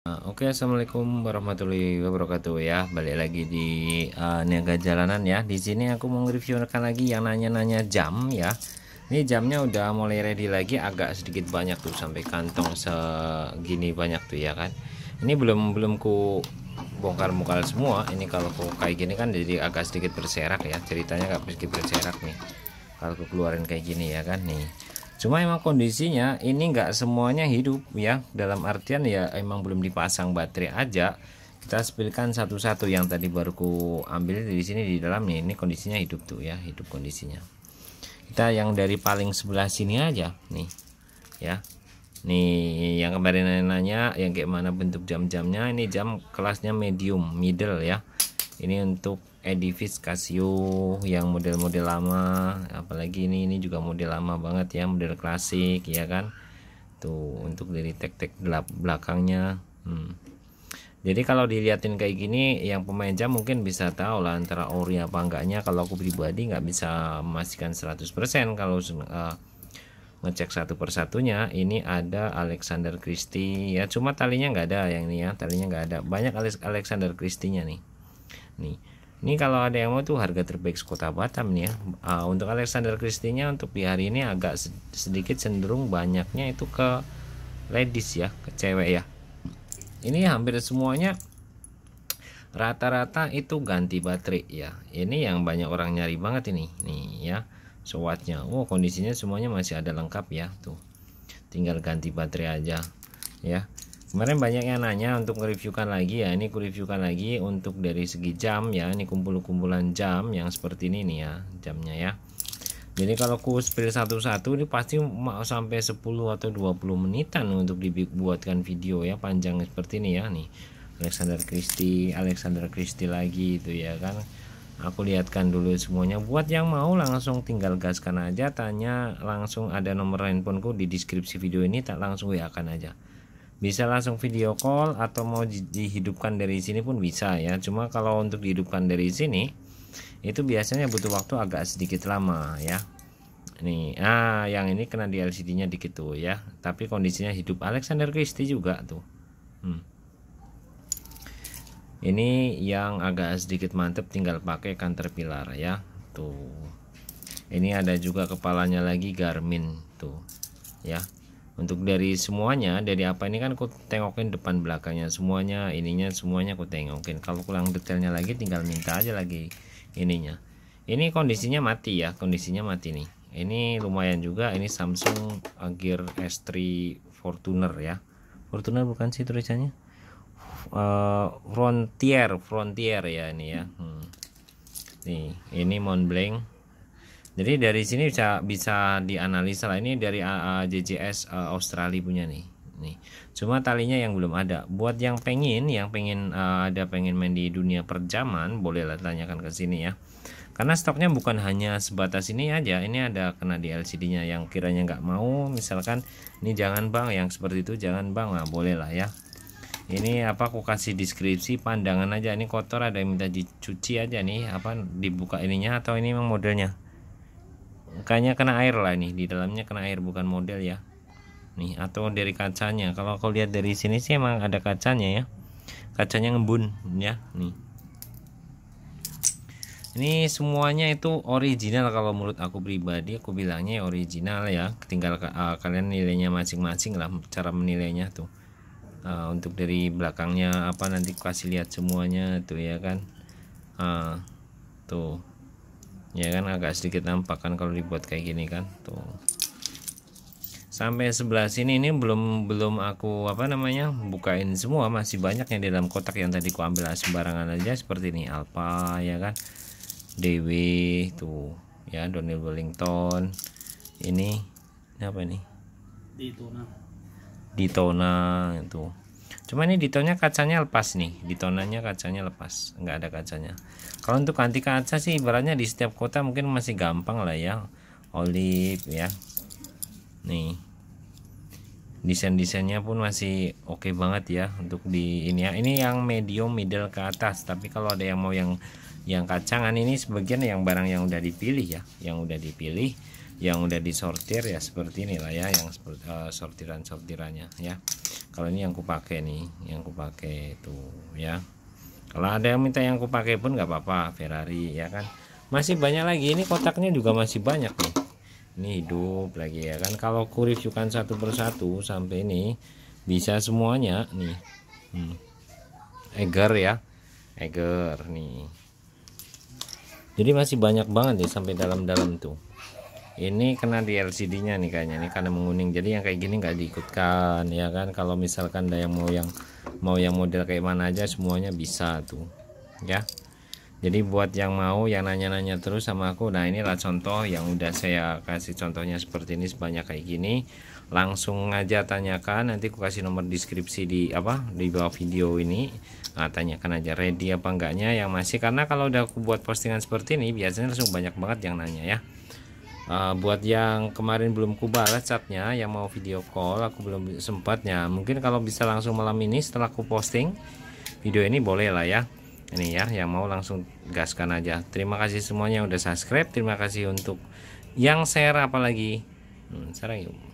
Oke, assalamualaikum warahmatullahi wabarakatuh ya. Balik lagi di Niaga Jalanan ya. Di sini aku mau nge-reviewkan lagi yang nanya-nanya jam ya. Ini jamnya udah mulai ready lagi, agak sedikit banyak tuh sampai kantong segini banyak tuh ya kan. Ini belum ku bongkar-bongkar semua. Ini kalau ku kayak gini kan jadi agak sedikit berserak ya. Ceritanya agak sedikit berserak nih. Kalau ku keluarin kayak gini ya kan nih. Cuma emang kondisinya ini nggak semuanya hidup ya, dalam artian ya emang belum dipasang baterai aja. Kita spillkan satu-satu yang tadi baru ku ambil di sini di dalamnya. Ini kondisinya hidup tuh ya, hidup kondisinya. Kita yang dari paling sebelah sini aja nih ya. Nih yang kemarin nanya yang kayak mana bentuk jam-jamnya, ini jam kelasnya medium middle ya. Ini untuk Edifice Casio yang model-model lama, apalagi ini juga model lama banget ya, model klasik ya kan. Tuh untuk dari tek-tek belakangnya. Jadi kalau dilihatin kayak gini, yang pemain jam mungkin bisa tahu lah antara ori apa enggaknya. Kalau aku pribadi nggak bisa memastikan 100% kalau ngecek satu persatunya. Ini ada Alexander Christie ya, cuma talinya nggak ada yang ini ya, talinya nggak ada. Banyak Alexander Christie-nya nih. Ini kalau ada yang mau tuh harga terbaik sekota Batam nih ya. Untuk Alexander Christie-nya untuk di hari ini agak sedikit cenderung banyaknya itu ke ladies ya, ke cewek ya. Ini hampir semuanya rata-rata itu ganti baterai ya. Ini yang banyak orang nyari banget ini nih ya, Swatch-nya. Kondisinya semuanya masih ada lengkap ya tuh, tinggal ganti baterai aja ya. Kemarin banyak yang nanya untuk mereviewkan lagi ya. Ini kureviewkan lagi untuk dari segi jam ya. Ini kumpulan jam yang seperti ini nih ya, jamnya ya. Jadi kalau ku spill satu-satu ini pasti mau sampai 10 atau 20 menitan untuk dibuatkan video ya, panjang seperti ini ya nih. Alexander Christie lagi itu ya kan. Aku lihatkan dulu semuanya. Buat yang mau langsung tinggal gaskan aja, tanya langsung, ada nomor handphoneku di deskripsi video ini, tak langsung WA kan aja. Bisa langsung video call atau mau dihidupkan dari sini pun bisa ya. Cuma kalau untuk dihidupkan dari sini itu biasanya butuh waktu agak sedikit lama ya. Nih, yang ini kena di LCD-nya dikit tuh ya. Tapi kondisinya hidup. Alexander Christie juga tuh. Ini yang agak sedikit mantep, tinggal pakai Caterpillar ya. Tuh. Ini ada juga kepalanya lagi Garmin tuh ya. Untuk dari semuanya, dari apa ini kan aku tengokin depan belakangnya semuanya, ininya semuanya aku tengokin. Kalau kurang detailnya lagi tinggal minta aja lagi ininya. Ini kondisinya mati ya, kondisinya mati nih. Ini lumayan juga. Ini Samsung Gear S3 Fortuner ya. Fortuner bukan sih tulisannya, Frontier ya ini ya. Nih ini Montblanc. Jadi dari sini bisa dianalisa lah. Ini dari JJS Australia punya nih. Cuma talinya yang belum ada. Buat yang pengen pengen main di dunia perjaman, bolehlah tanyakan ke sini ya. Karena stoknya bukan hanya sebatas ini aja. Ini ada kena di LCD-nya. Yang kiranya nggak mau, misalkan ini jangan bang, yang seperti itu jangan bang, nah boleh lah ya. Ini aku kasih deskripsi pandangan aja. Ini kotor, ada yang minta dicuci aja nih, dibuka ininya, atau ini memang modelnya kayaknya kena air lah, nih di dalamnya kena air, bukan model ya nih, atau dari kacanya. Kalau kau lihat dari sini sih emang ada kacanya ya, kacanya ngembun ya. Nih ini semuanya itu original. Kalau menurut aku pribadi, aku bilangnya original ya. Tinggal kalian nilainya masing-masing lah, cara menilainya tuh. Untuk dari belakangnya nanti kasih lihat semuanya tuh ya kan. Tuh ya kan, agak sedikit nampak kan kalau dibuat kayak gini kan tuh. Sampai sebelah sini ini belum aku bukain semua, masih banyak yang di dalam kotak yang tadi ku ambil sembarangan aja, seperti ini Alpha ya kan, DW tuh ya, Donnell Wellington. Ini apa nih, Daytona itu. Cuma ini Daytonanya kacanya lepas nih, Daytonanya kacanya lepas, nggak ada kacanya. Kalau untuk ganti kaca sih ibaratnya di setiap kota mungkin masih gampang lah ya, Olive ya. Nih desainnya pun masih oke banget ya untuk di ini ya. Ini yang medium middle ke atas, tapi kalau ada yang mau yang kacangan, ini sebagian yang barang yang udah dipilih ya, yang udah dipilih. yang udah disortir ya seperti inilah ya, yang seperti sortirannya ya. Kalau ini yang kupakai nih, yang kupakai itu ya. Kalau ada yang minta yang kupakai pun nggak apa-apa, Ferrari ya kan. Masih banyak lagi, ini kotaknya juga masih banyak nih. Ini hidup lagi ya kan. Kalau ku reviewkan satu persatu sampai ini bisa semuanya nih. Eger ya, Eger nih. Jadi masih banyak banget nih sampai dalam-dalam tuh. Ini kena di LCD nya nih kayaknya, ini karena menguning, jadi yang kayak gini nggak diikutkan ya kan. Kalau misalkan ada yang mau yang model kayak mana aja semuanya bisa tuh ya. Jadi buat yang mau, yang nanya-nanya terus sama aku, nah inilah contoh yang udah saya kasih contohnya seperti ini, sebanyak kayak gini. Langsung aja tanyakan, nanti aku kasih nomor deskripsi di bawah video ini. Nah, tanyakan aja ready apa enggaknya yang masih, karena kalau udah aku buat postingan seperti ini biasanya langsung banyak banget yang nanya ya. Buat yang kemarin belum ku balas chatnya, yang mau video call aku belum sempatnya, mungkin kalau bisa langsung malam ini setelah aku posting video ini boleh lah ya. Ini ya, yang mau langsung gaskan aja. Terima kasih semuanya yang udah subscribe, terima kasih untuk yang share apalagi. Sekarang yuk.